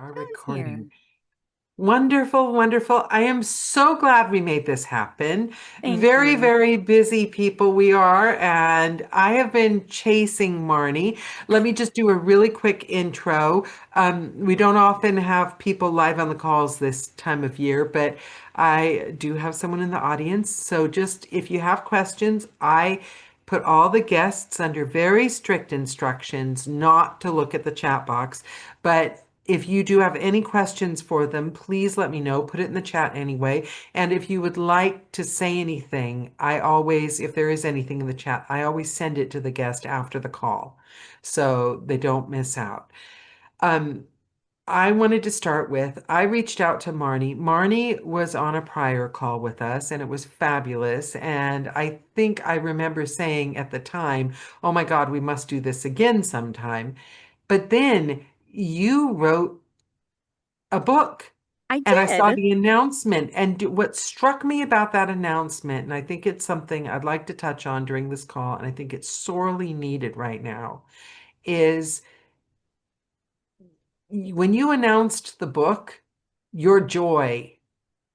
are Sounds here. recording. Wonderful, wonderful. I am so glad we made this happen. Thank Very, you. very busy people we are, and I have been chasing Marnie. Let me just do a really quick intro. We don't often have people live on the calls this time of year, but I do have someone in the audience. So just if you have questions, I put all the guests under very strict instructions not to look at the chat box. But if you do have any questions for them, please let me know. Put it in the chat anyway. And if you would like to say anything, if there is anything in the chat, I always send it to the guest after the call so they don't miss out. Um, I wanted to start with, I reached out to Marnie. Marnie was on a prior call with us and it was fabulous. And I think I remember saying at the time, oh my God, we must do this again sometime. But then you wrote a book I and I saw did. the announcement. And what struck me about that announcement, and I think it's something I'd like to touch on during this call, and I think it's sorely needed right now, is when you announced the book, your joy.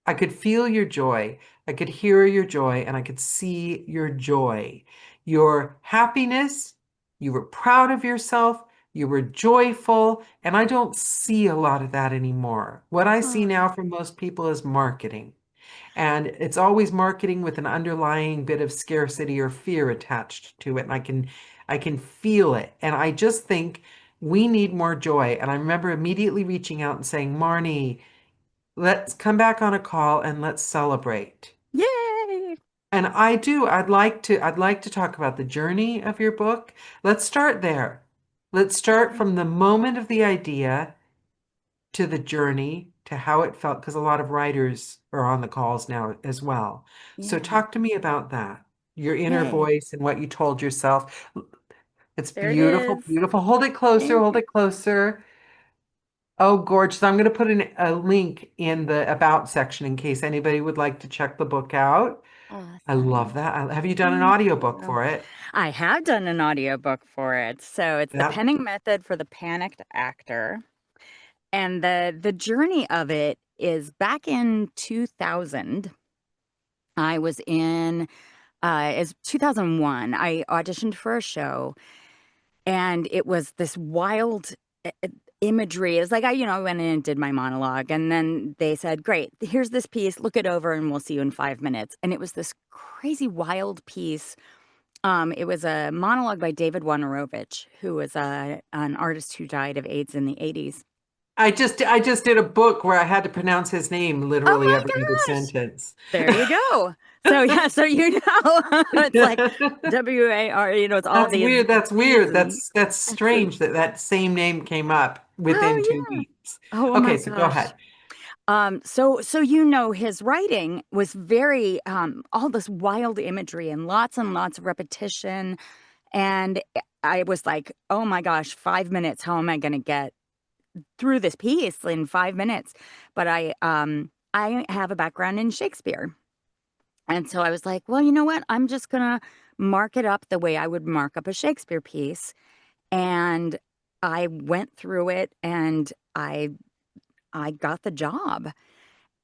I could feel your joy. I could hear your joy and I could see your joy. Your happiness, you were proud of yourself, you were joyful, and I don't see a lot of that anymore. What I see Oh, now from most people is marketing. And it's always marketing with an underlying bit of scarcity or fear attached to it. And I can feel it. And I just think we need more joy. And I remember immediately reaching out and saying, Marnie, let's come back on a call and let's celebrate. yay. And I do. I'd like to talk about the journey of your book. Let's start there. Let's start Okay. from the moment of the idea to the journey to how it felt, because a lot of writers are on the calls now as well. So Yeah. talk to me about that, your inner Okay. voice and what you told yourself. It's There it beautiful, is. beautiful. Hold it closer, Thank hold you. it closer. Oh, gorgeous. I'm going to put a link in the About section in case anybody would like to check the book out. I love Awesome. that. Have you done an Thank audiobook you. for it? I have done an audiobook for it. So it's the That penning method for the panicked actor. And the journey of it is back in 2000. I was in it's 2001. I auditioned for a show and it was this wild imagery. It's like I went in and did my monologue, and then they said, "Great, here's this piece. Look it over, and we'll see you in 5 minutes." And it was this crazy, wild piece. It was a monologue by David Wojnarowicz, who was an artist who died of AIDS in the 80s. I just did a book where I had to pronounce his name Oh literally every other my gosh! sentence. There you go. So yeah, so it's like WAR. It's all That's these weird. That's E's weird. and That's X's. strange that that same name came up within Oh two yeah. weeks. Oh Okay, my so go gosh. ahead. So his writing was very all this wild imagery and lots of repetition, and I was like, oh my gosh, 5 minutes. How am I going to get through this piece in 5 minutes? But I have a background in Shakespeare, and so I was like, well, you know what? I'm just gonna mark it up the way I would mark up a Shakespeare piece, and I went through it, and I got the job.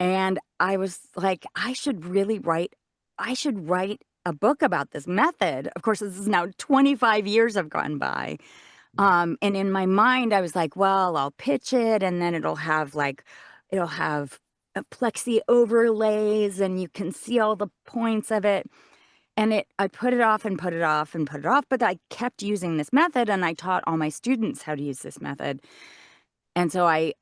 And I was like, I should write a book about this method. Of course, this is now 25 years have gone by. And in my mind, I was like, well, I'll pitch it and then it'll have plexi overlays and you can see all the points of it. And I put it off and put it off and put it off, but I kept using this method and I taught all my students how to use this method. And so I've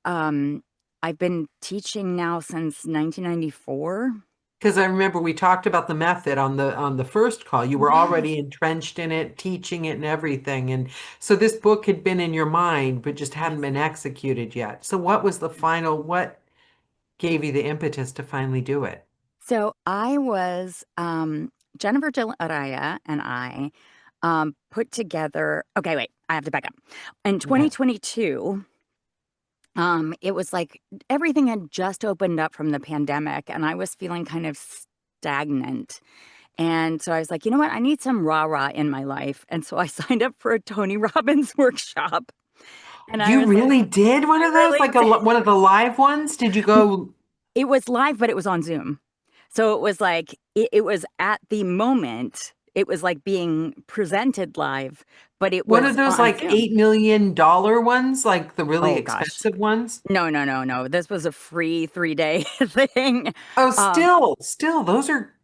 been teaching now since 1994. Because I remember we talked about the method on the first call. You were Yes. already entrenched in it, teaching it and everything. And so this book had been in your mind, but just hadn't Yes. been executed yet. So what gave you the impetus to finally do it? So I was Jennifer Jill Araya and I put together. Okay, wait, I have to back up. In Okay. 2022, it was like everything had just opened up from the pandemic, and I was feeling kind of stagnant. And so I was like, you know what? I need some rah rah in my life. And so I signed up for a Tony Robbins workshop. And I You was like, really did one I of those, really like did. one of the live ones? Did you go It was live, but it was on Zoom. So it was like, it was at the moment, it was like being presented live, but it one of was those on like Zoom. $8 million ones, like the really Oh gosh. expensive ones? No, no, no, no. This was a free 3 day thing. Oh, Um, still, those are,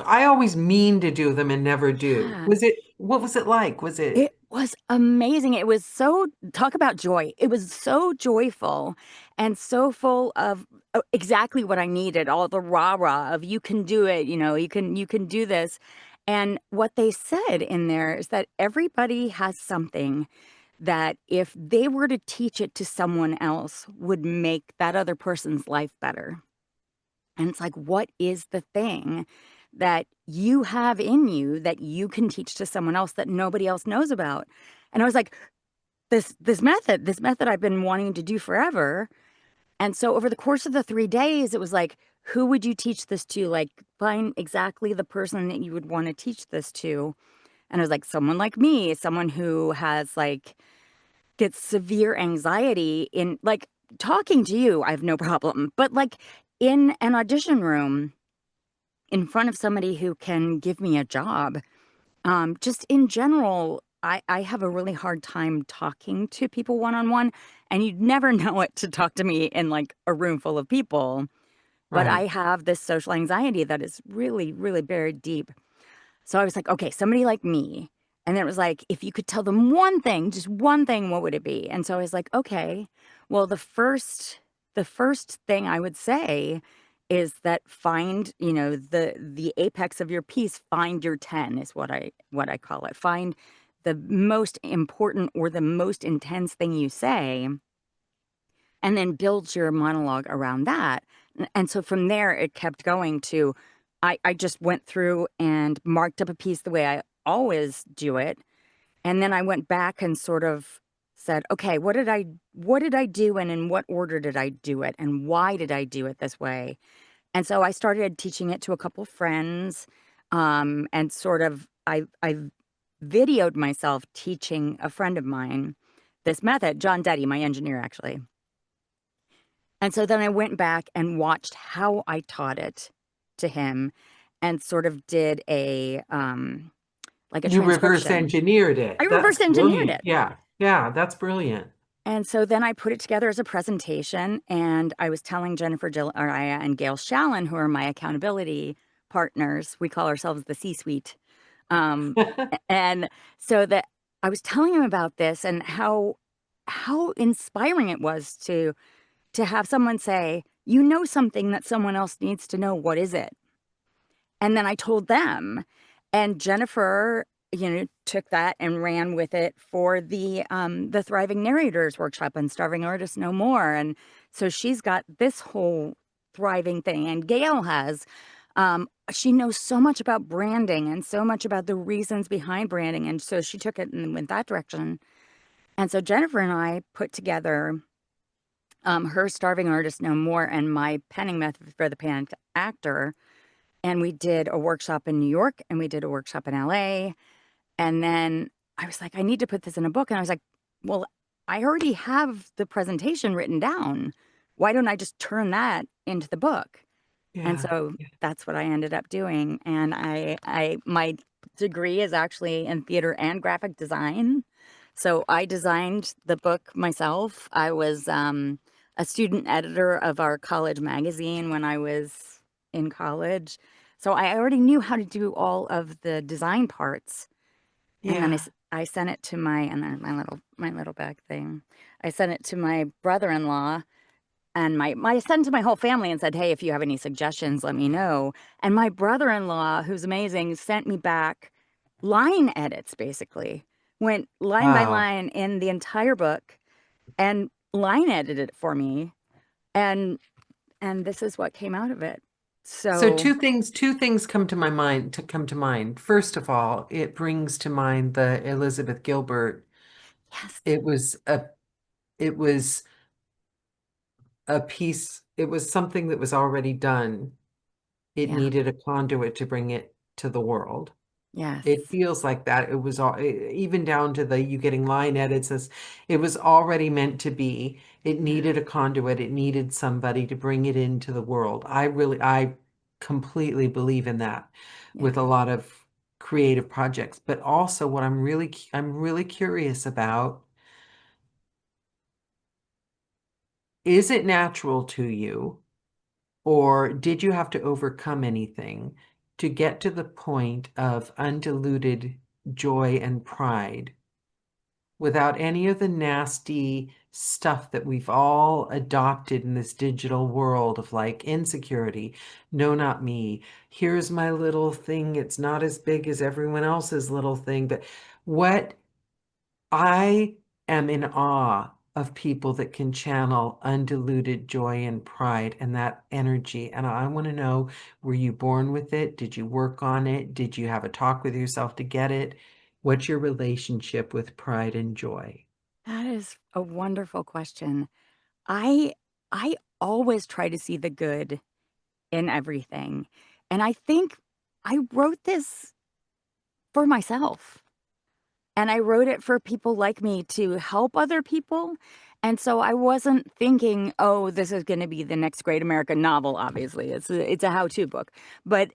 I always mean to do them and never do. yeah. What was it like? Was it, It was amazing. It was so talk about joy. It was so joyful and so full of exactly what I needed, all the rah-rah of you can do it, you can do this. And what they said in there is that everybody has something that if they were to teach it to someone else would make that other person's life better. And it's like, what is the thing that you have in you that you can teach to someone else that nobody else knows about? And I was like, this method I've been wanting to do forever. And so over the course of the 3 days, it was like, who would you teach this to? Like, find exactly the person that you would want to teach this to. And I was like, someone like me, someone who has like gets severe anxiety in like talking to you, I have no problem. But like in an audition room, in front of somebody who can give me a job. Just in general, I have a really hard time talking to people one on one, and you'd never know it to talk to me in like a room full of people. But I right? have this social anxiety that is really, really buried deep. So I was like, okay, somebody like me. And then it was like, if you could tell them one thing, just one thing, what would it be? And so I was like, okay, well, the first thing I would say is that find, the apex of your piece, find your 10 is what I call it. Find the most important or the most intense thing you say, and then build your monologue around that. And so from there, it kept going to, I just went through and marked up a piece the way I always do it. And then I went back and sort of said, okay, what did I do and in what order did I do it? And why did I do it this way? And so I started teaching it to a couple friends, and sort of I videoed myself teaching a friend of mine this method, John Duddy, my engineer, actually. And so then I went back and watched how I taught it to him and sort of did like a You reverse transcription. engineered I it. That's reverse engineered brilliant. it. Yeah. Yeah, that's brilliant. And so then I put it together as a presentation, and I was telling Jennifer Araya and Gail Shallon, who are my accountability partners. We call ourselves the C-suite. Um, and so that I was telling him about this and how inspiring it was to have someone say, you know something that someone else needs to know. What is it? And then I told them, and Jennifer, took that and ran with it for the Thriving Narrators workshop and Starving Artists No More. And so she's got this whole thriving thing. And Gail has, she knows so much about branding and so much about the reasons behind branding. And so she took it and went that direction. And so Jennifer and I put together her Starving Artist No More and my penning method for the panicked actor. And we did a workshop in New York and we did a workshop in LA. And then I was like, I need to put this in a book. And I was like, well, I already have the presentation written down. Why don't I just turn that into the book? And Yeah. so that's what I ended up doing. And my degree is actually in theater and graphic design. So I designed the book myself. I was a student editor of our college magazine when I was in college. So I already knew how to do all of the design parts. And then Yeah. I sent it to and then my little bag thing. I sent it to my brother-in-law and I sent it to my whole family and said, hey, if you have any suggestions, let me know. And my brother-in-law, who's amazing, sent me back line edits, basically. Went line by Wow. line in the entire book and line edited it for me. And this is what came out of it. So So, two things come to mind. First of all, it brings to mind the Elizabeth Gilbert. yes, It was it was a piece, it was something that was already done. It yeah, needed a conduit to bring it to the world. It Yes. feels like that. It was all, even down to the you getting line edits. It was already meant to be. It Yeah. needed a conduit. It needed somebody to bring it into the world. I completely believe in that with a Yeah. lot of creative projects. But also, what I'm really curious about, is it natural to you, or did you have to overcome anything to get to the point of undiluted joy and pride without any of the nasty stuff that we've all adopted in this digital world of like insecurity? No, not me. Here's my little thing. It's not as big as everyone else's little thing. But what I am in awe of people that can channel undiluted joy and pride and that energy. And I want to know, were you born with it? Did you work on it? Did you have a talk with yourself to get it? What's your relationship with pride and joy? That is a wonderful question. I I always try to see the good in everything. And I think I wrote this for myself. And I wrote it for people like me to help other people. And so I wasn't thinking, "Oh, this is gonna be the next great American novel," obviously. It's a how-to book. But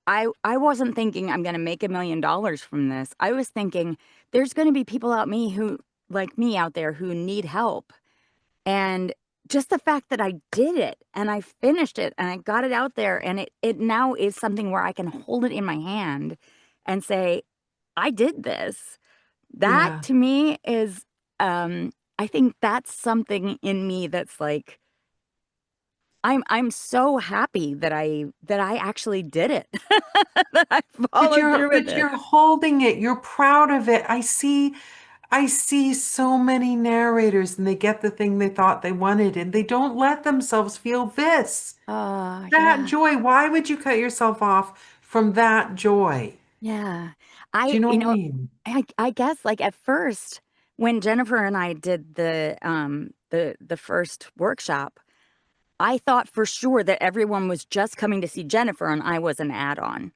I wasn't thinking I'm gonna make $1,000,000 from this. I was thinking there's gonna be people out me who like me out there who need help. And just the fact that I did it and I finished it and I got it out there and it now is something where I can hold it in my hand and say, "I did this." That Yeah. to me is, I think that's something in me that's like, I'm so happy that I actually did it, that I followed through with But it. you're holding it. You're proud of it. I see so many narrators and they get the thing they thought they wanted and they don't let themselves feel this. Oh, That yeah, joy. Why would you cut yourself off from that joy? yeah. Do you know You what I know, mean? I guess, like, at first, when Jennifer and I did the first workshop, I thought for sure that everyone was just coming to see Jennifer and I was an add-on.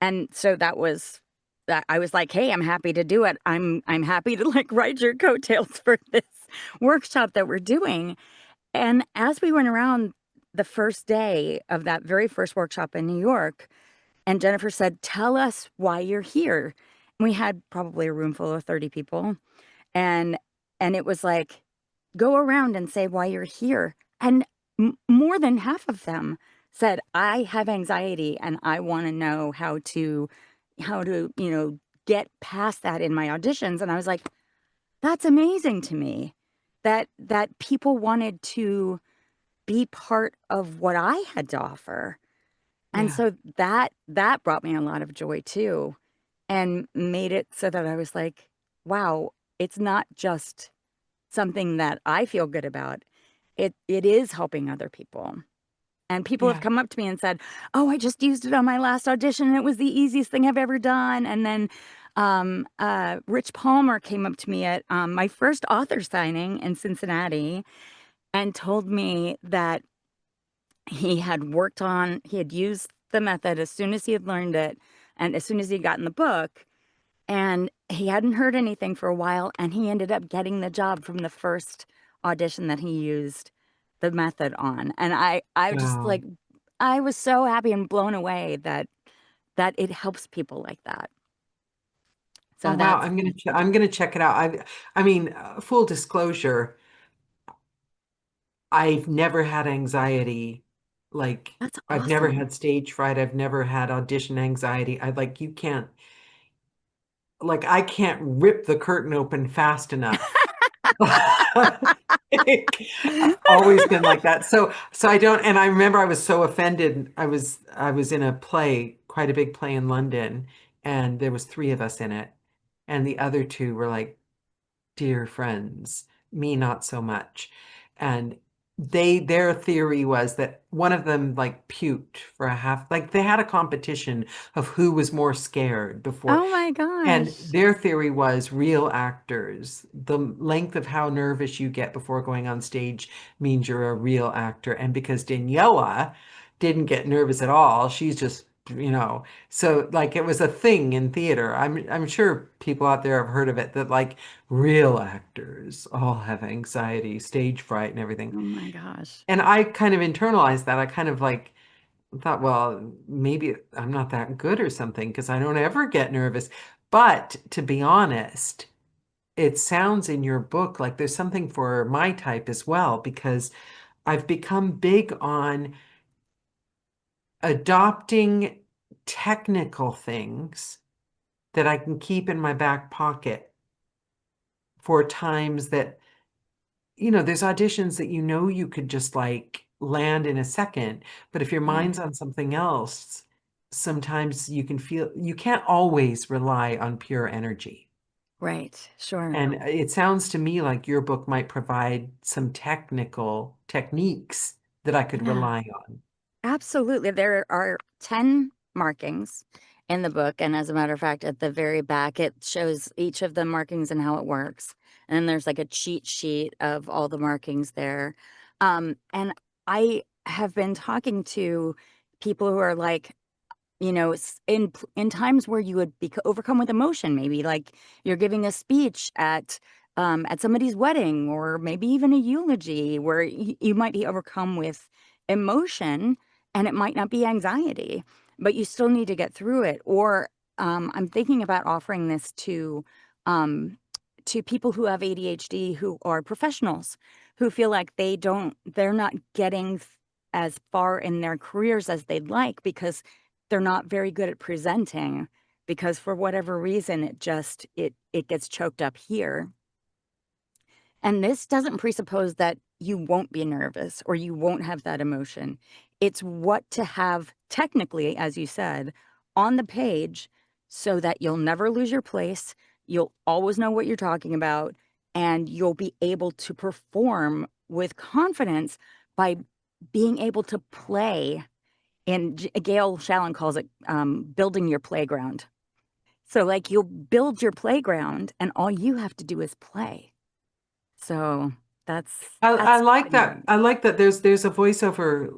And so that was that I was like, "Hey, I'm happy to do it. I'm happy to, like, ride your coattails for this workshop that we're doing." And as we went around the first day of that very first workshop in New York, and Jennifer said, "Tell us why you're here." And we had probably a room full of 30 people, and it was like, "Go around and say why you're here." And more than half of them said, "I have anxiety and I want to know how to, get past that in my auditions." And I was like, "That's amazing to me that people wanted to be part of what I had to offer." And Yeah. so that brought me a lot of joy too and made it so that I was like, "Wow, it's not just something that I feel good about. It is helping other people." And people have Yeah. come up to me and said, "Oh, I just used it on my last audition and it was the easiest thing I've ever done." And then Rich Palmer came up to me at my first author signing in Cincinnati and told me that he had used the method as soon as he had learned it and as soon as he had gotten the book, and he hadn't heard anything for a while, and he ended up getting the job from the first audition that he used the method on. And I just Wow. like I was so happy and blown away that it helps people like that. Oh So wow. that's I'm gonna check it out. I mean, full disclosure, I've never had anxiety. Like that's I've never awesome. had stage fright. I've never had audition anxiety. I like you can't like I can't rip the curtain open fast enough. I've always been like that. So I don't, and I remember I was so offended. I was in a play, quite a big play in London, and there was three of us in it. And the other two were like dear friends, me not so much. And their theory was that one of them like puked for a half, like they had a competition of who was more scared before. Oh my And gosh. their theory was real actors, the length of how nervous you get before going on stage means you're a real actor. And because Daniela didn't get nervous at all, she's just So like it was a thing in theater. I'm sure people out there have heard of it that like real actors all have anxiety, stage fright and everything. Oh my gosh. And I kind of internalized that. I kind of like thought, well, maybe I'm not that good or something because I don't ever get nervous. But to be honest, it sounds in your book like there's something for my type as well, because I've become big on adopting technical things that I can keep in my back pocket for times that, there's auditions that you could just like land in a second, but if your Yeah. mind's on something else, sometimes you can't always rely on pure energy. Right. Sure. And it sounds to me like your book might provide some technical techniques that I could Yeah. rely on. Absolutely. There are 10 markings in the book. And as a matter of fact, at the very back, it shows each of the markings and how it works. And then there's like a cheat sheet of all the markings there. And I have been talking to people who are like, in times where you would be overcome with emotion, maybe like you're giving a speech at somebody's wedding, or maybe even a eulogy where you might be overcome with emotion, and it might not be anxiety, but you still need to get through it. Or I'm thinking about offering this um, to people who have ADHD, who are professionals, who feel like they're not getting as far in their careers as they'd like because they're not very good at presenting, because for whatever reason it gets choked up here. And this doesn't presuppose that you won't be nervous or you won't have that emotion. It's what to have technically, as you said, on the page so that you'll never lose your place. You'll always know what you're talking about, and you'll be able to perform with confidence by being able to play. And Gail Shallon calls it building your playground. So, like, you'll build your playground, and all you have to do is play. So I that's like been my that. I like that there's a voiceover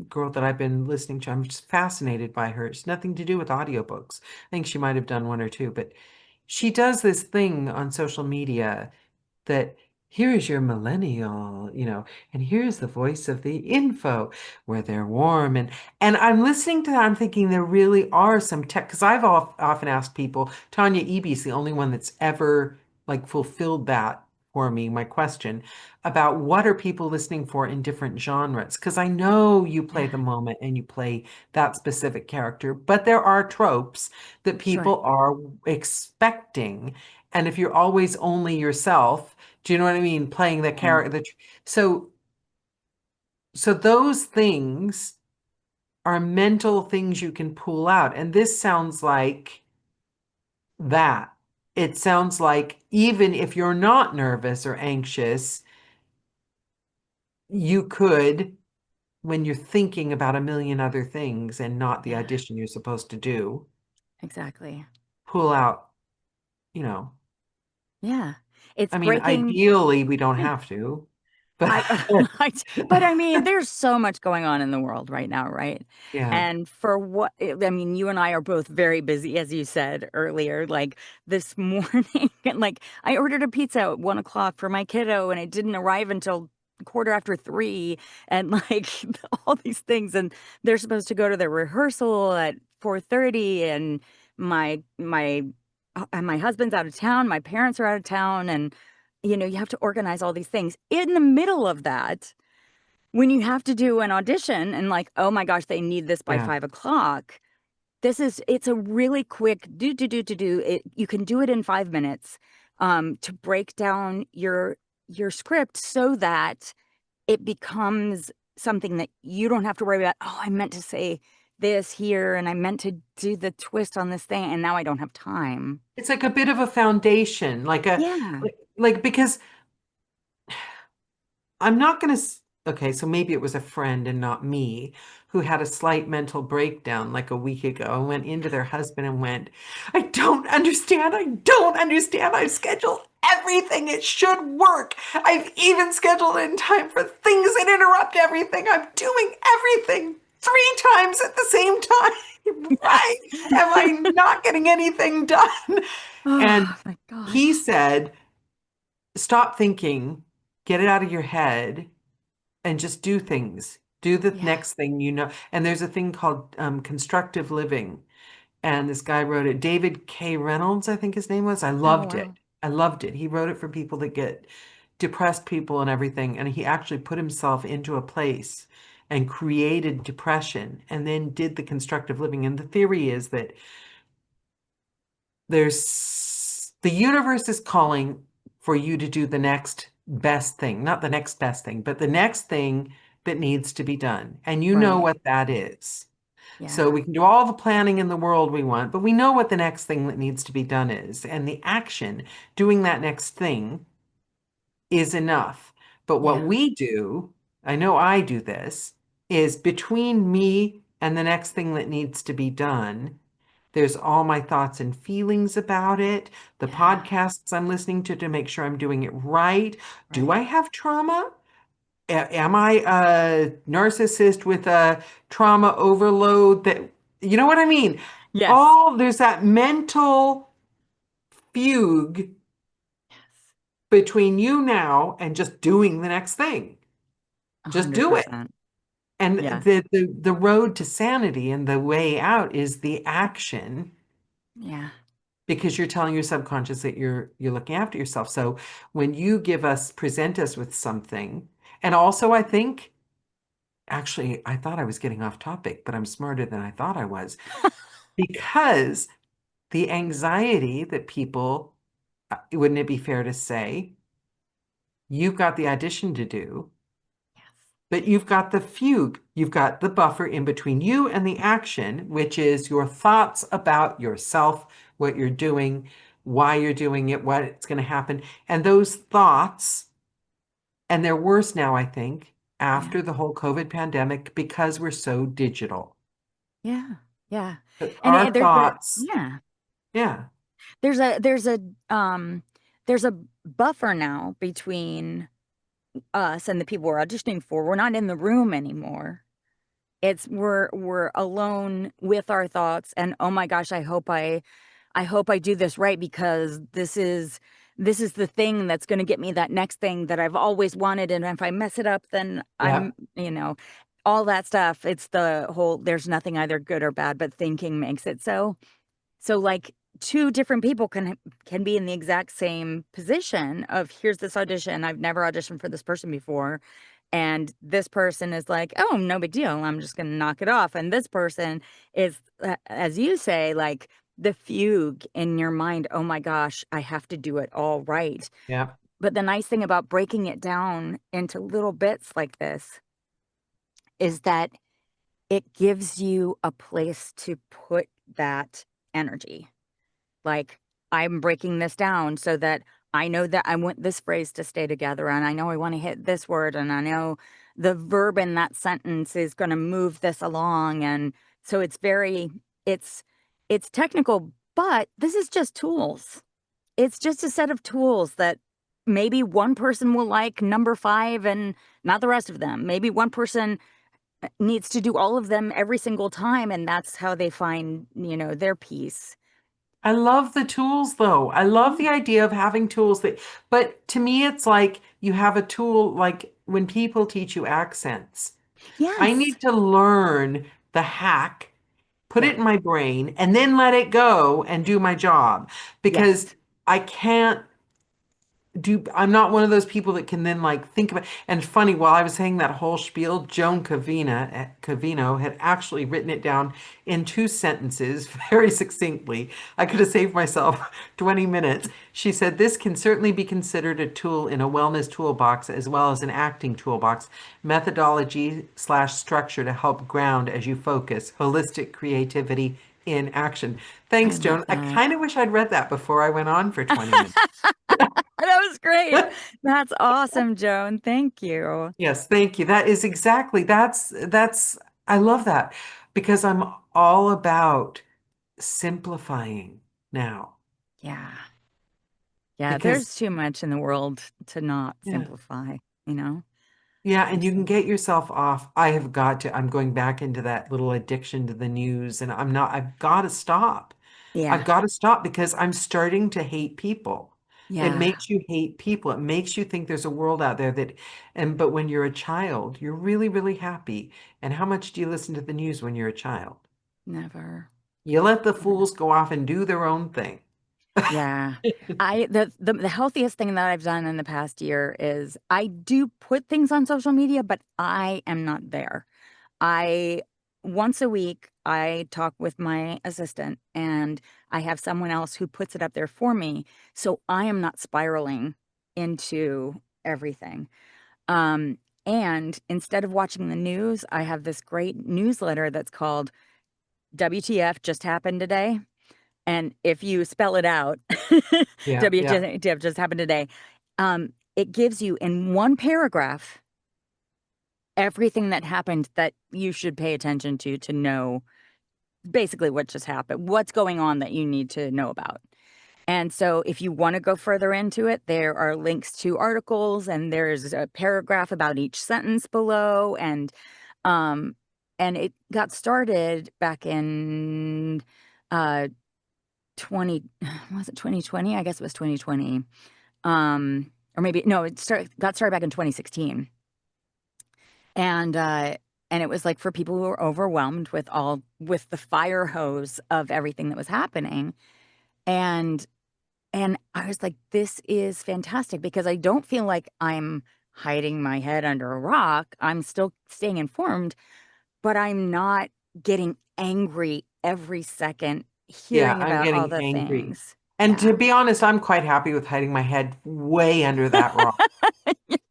girl that I've been listening to. I'm just fascinated by her. It's nothing to do with audiobooks. I think she might have done one or two, but she does this thing on social media that here is your millennial, and here's the voice of the info where they're warm, and I'm listening to that. I'm thinking there really are some tech, because I've often asked people. Tanya Eby's the only one that's ever like fulfilled that for me, my question about what are people listening for in different genres, because I know you play yeah, the moment and you play that specific character, but there are tropes that sure. people are expecting, and if you're always only yourself, do you know what I mean? Playing the Yeah, character. So, so those things are mental things you can pull out. And this sounds like that. It sounds like even if you're not nervous or anxious, you could, when you're thinking about a million other things and not the yeah, audition you're supposed to do, exactly. pull out, you know, Yeah. It's I mean, breaking. ideally we don't have to, but I I but I mean, there's so much going on in the world right now, right? yeah, And for what I mean, you and I are both very busy, as you said earlier. Like this morning, and like I ordered a pizza at 1 o'clock for my kiddo, and it didn't arrive until quarter after 3, and like all these things, and they're supposed to go to their rehearsal at 4:30, and my husband's out of town, my parents are out of town, and you have to organize all these things. In the middle of that, when you have to do an audition and like, oh my gosh, they need this by yeah. 5 o'clock. It's a really quick do. You can do it in 5 minutes, to break down your script so that it becomes something that you don't have to worry about. Oh, I meant to say this here, and I meant to do the twist on this thing, and now I don't have time. It's like a bit of a foundation, Yeah, because I'm not going to, okay, so maybe it was a friend and not me who had a slight mental breakdown like a week ago and went into their husband and went, I don't understand. I don't understand. I've scheduled everything. It should work. I've even scheduled in time for things that interrupt everything. I'm doing everything 3 times at the same time. Right? Am I not getting anything done? And Oh my he gosh. said, stop thinking, get it out of your head, and just do things. Do the Yeah. next thing you know. And there's a thing called constructive living. And this guy wrote it, David K. Reynolds, I think his name was. I Oh loved it. wow. I loved it. He wrote it for people that get depressed people and everything. And he actually put himself into a place and created depression and then did the constructive living. And the theory is that the universe is calling for you to do the next best thing, not the next best thing, but the next thing that needs to be done. And you know Right. what that is. So Yeah. we can do all the planning in the world we want, but we know what the next thing that needs to be done is. And the action, doing that next thing, is enough. But what Yeah. we do, I know I do this, is between me and the next thing that needs to be done, there's all my thoughts and feelings about it, the Yeah. podcasts I'm listening to make sure I'm doing it right. Do I Right. have trauma? Am I a narcissist with a trauma overload that, you know what I mean? Yes. All there's that mental fugue Yes. between you now and just doing the next thing. A Just hundred do it. percent. And Yeah. the road to sanity and the way out is the action Yeah. because you're telling your subconscious that you're looking after yourself. So when you present us with something, and also I think actually I thought I was getting off topic, but I'm smarter than I thought I was because the anxiety that people, wouldn't it be fair to say, you've got the audition to do. Yes. But you've got the fugue, you've got the buffer in between you and the action, which is your thoughts about yourself, what you're doing, why you're doing it, what's going to happen. And those thoughts, and they're worse now, I think, Yeah. after the whole COVID pandemic because we're so digital. Yeah. Yeah. But And our there's a thoughts, yeah. yeah, There's a there's a buffer now between us and the people we're auditioning for. We're not in the room anymore. It's we're alone with our thoughts and oh my gosh, I hope I do this right because this is the thing that's going to get me that next thing that I've always wanted and if I mess it up then yeah. all that stuff. It's the whole there's nothing either good or bad but thinking makes it so. So like two different people can be in the exact same position of here's this audition. I've never auditioned for this person before. And this person is like, oh, no big deal. I'm just going to knock it off. And this person is, as you say, like the fugue in your mind. Oh my gosh, I have to do it all right. Yeah. But the nice thing about breaking it down into little bits like this is that it gives you a place to put that energy. Like, I'm breaking this down so that I know that I want this phrase to stay together, and I know I wanna hit this word, and I know the verb in that sentence is gonna move this along, and so it's it's technical, but this is just tools. It's just a set of tools that maybe one person will like number 5 and not the rest of them. Maybe one person, needs to do all of them every single time, and that's how they find, their peace. I love the tools though. I love Yeah. the idea of having tools but to me, it's like you have a tool, like when people teach you accents. I Yes. need to learn the hack, put Yeah. it in my brain, and then let it go and do my job because Yes. I can't I'm not one of those people that can then like think about and funny while I was saying that whole spiel, Joan Cavino had actually written it down in 2 sentences very succinctly. I could have saved myself 20 minutes. She said this can certainly be considered a tool in a wellness toolbox as well as an acting toolbox, methodology/structure to help ground as you focus, holistic creativity in action. I Thanks, love Joan. I that. kind of wish I'd read that before I went on for 20 minutes. That was great. That's awesome, Joan. Thank you. Yes, thank you. That is exactly I love that because I'm all about simplifying now Yeah. Yeah, because there's too much in the world to not yeah. simplify, you know? Yeah, and And you can so, get yourself off. I'm going back into that little addiction to the news, and I've got to stop. I've yeah, got to stop because I'm starting to hate people. It yeah, makes you hate people. It makes you think there's a world out there but when you're a child, you're really, really happy. And how much do you listen to the news when you're a child? never. You let the Never. fools go off and do their own thing. Yeah. The healthiest thing that I've done in the past year is I do put things on social media, but I am not there. I Once a week I talk with my assistant and I have someone else who puts it up there for me so I am not spiraling into everything. Um and instead of watching the news, I have this great newsletter that's called WTF just happened today. And if you spell it out, Yeah, yeah, WTF just happened today. It gives you in one paragraph everything that happened that you should pay attention to know basically what just happened, what's going on that you need to know about. And so if you want to go further into it, there are links to articles and there's a paragraph about each sentence below. Um and it got started back in uh 20 was it 2020? I guess it was 2020. Or maybe no, got started back in 2016. And and it was like for people who were overwhelmed with the fire hose of everything that was happening. And and I was like, this is fantastic because I don't feel like I'm hiding my head under a rock. I'm still staying informed, but I'm not getting angry every second yeah. hearing I'm about all getting the angry. things. And to Yeah. be honest, I'm quite happy with hiding my head way under that rock.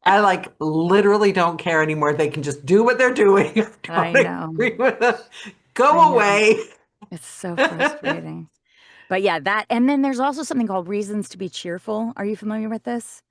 I like literally don't care anymore. They can just do what they're doing. I I don't know. agree with them. I Go know. away. It's so frustrating. But yeah, that and then there's also something called Reasons to be Cheerful. Are you familiar with this?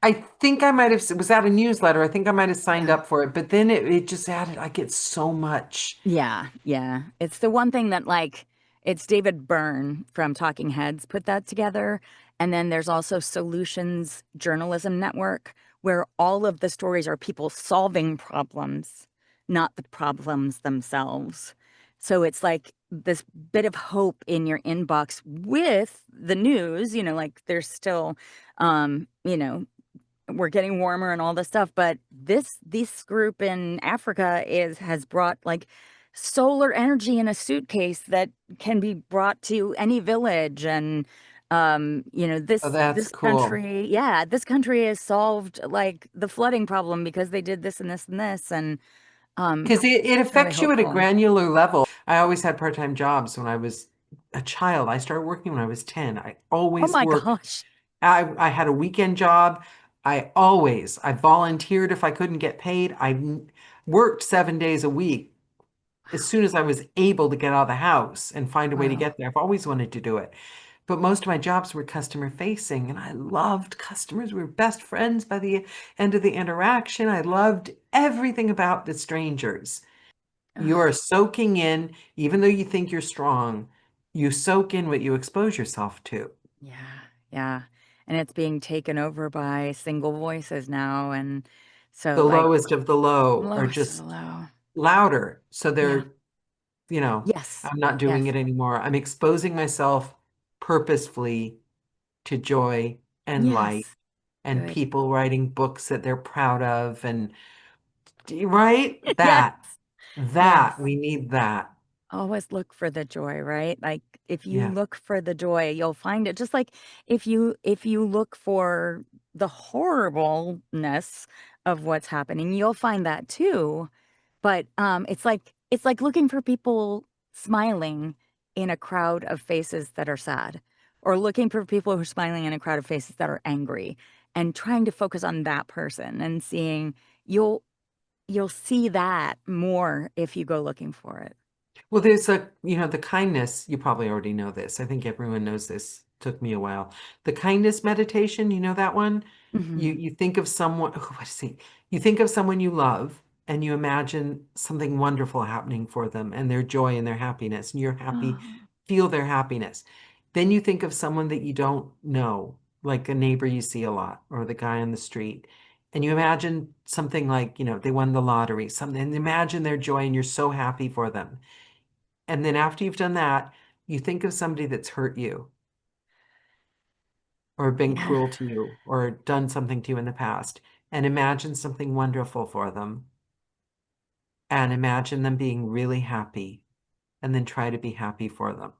I think I might have, was that a newsletter? I think I might have signed Yeah. up for it, but then it just added, I get so much. Yeah, yeah. It's the one thing that like it's David Byrne from Talking Heads put that together. And then there's also Solutions Journalism Network, where all of the stories are people solving problems, not the problems themselves. So it's like this bit of hope in your inbox with the news, like there's still we're getting warmer and all this stuff, but this group in Africa is has brought like solar energy in a suitcase that can be brought to any village. And Oh, this that's this cool. country, yeah, this country has solved like the flooding problem because they did this and this and this. And Because it it's really affects you at a hopeful. granular level. I always had part-time jobs when I was a child. I started working when I was 10. I Oh always my worked. gosh. I had a weekend job. I volunteered if I couldn't get paid. Worked 7 days a week as soon as I was able to get out of the house and find a way to Wow. get there. I've always wanted to do it. But most of my jobs were customer facing, and I loved customers. We were best friends by the end of the interaction. I loved everything about the strangers. You're Ugh, soaking in, even though you think you're strong, you soak in what you expose yourself to. yeah, yeah. And it's being taken over by single voices now. And so The like lowest of the low are lowest of the just low. louder. So Yeah. they're, Yes. I'm not doing Yes. it anymore. I'm exposing myself purposefully to joy and light Yes. and Good. people writing books that they're proud of and right? Yes. That Yes. we need that. Always look for the joy, right? Like if you Yeah. look for the joy, you'll find it. Just like if you look for the horribleness of what's happening, you'll find that too. But it's like looking for people smiling in a crowd of faces that are sad, or looking for people who are smiling in a crowd of faces that are angry, and trying to focus on that person and seeing you'll you'll see that more if you go looking for it. Well, the kindness, you probably already know this. I think everyone knows this. Took me a while. The kindness meditation, you know that one? You Hmm. you think of someone, oh, what is he? You think of someone you love and you imagine something wonderful happening for them and their joy and their happiness, and you're happy, Oh, feel their happiness. Then you think of someone that you don't know, like a neighbor you see a lot or the guy on the street, and you imagine something like, they won the lottery, something, and imagine their joy and you're so happy for them. And then after you've done that, you think of somebody that's hurt you or been Yeah, cruel to you or done something to you in the past and imagine something wonderful for them and imagine them being really happy and then try to be happy for them.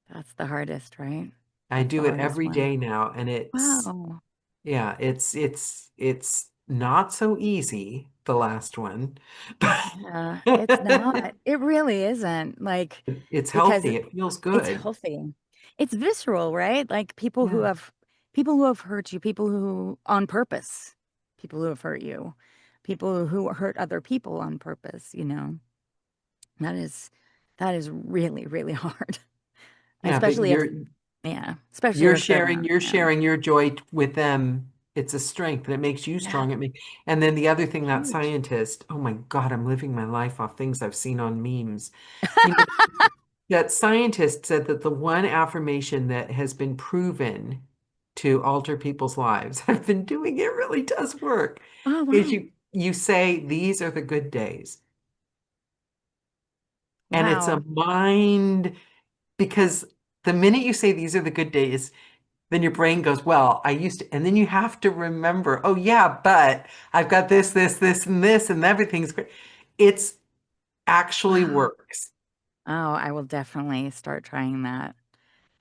that's the hardest, right? I That's the do it hardest every one. day now and Wow. yeah, it's not so easy, the last one. Yeah, it's not. It really isn't. Like, It's because healthy. It feels it's good. healthy. It's visceral, right? Like Yeah. people who have hurt you, people who on purpose, people who have hurt you, people who hurt other people on purpose, you know. That is that is really, really hard. Yeah, but Especially if yeah, especially you're if they're sharing not, you're yeah. sharing your joy with them. It's a strength and it makes you Yeah, strong. And then the other thing, that huge. scientist, oh my God, I'm living my life off things I've seen on memes. You know, that scientist said that the one affirmation that has been proven to alter people's lives, I've been doing it, really does work, Oh, is wow. you say these are the good days. And it's a Wow. mind because the minute you say these are the good days, then your brain goes, well, I used to, and then you have to remember, oh yeah, but I've got this, and everything's great. It's actually Wow. works. Oh, I will definitely start trying that.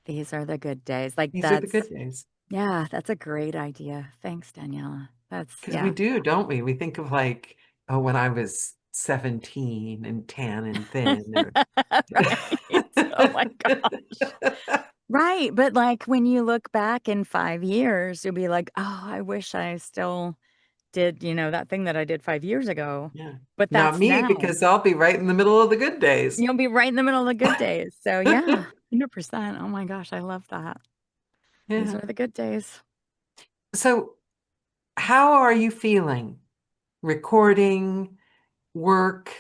These are the good days. Like These are the good that's days. yeah, that's a great idea. Thanks, Daniela. That's Because we yeah. do, don't we? We think of like, oh, when I was 17 and tan and thin, or Right. Oh my gosh. Right, but like when you look back in 5 years, you'll be like, "Oh, I wish I still did, that thing that I did 5 years ago." Yeah. But Not that's me, now. because I'll be right in the middle of the good days. You'll be right in the middle of the good days. So yeah, 100%. Oh my gosh, I love that. These Yeah. are the good days. So, how are you feeling? Recording, work,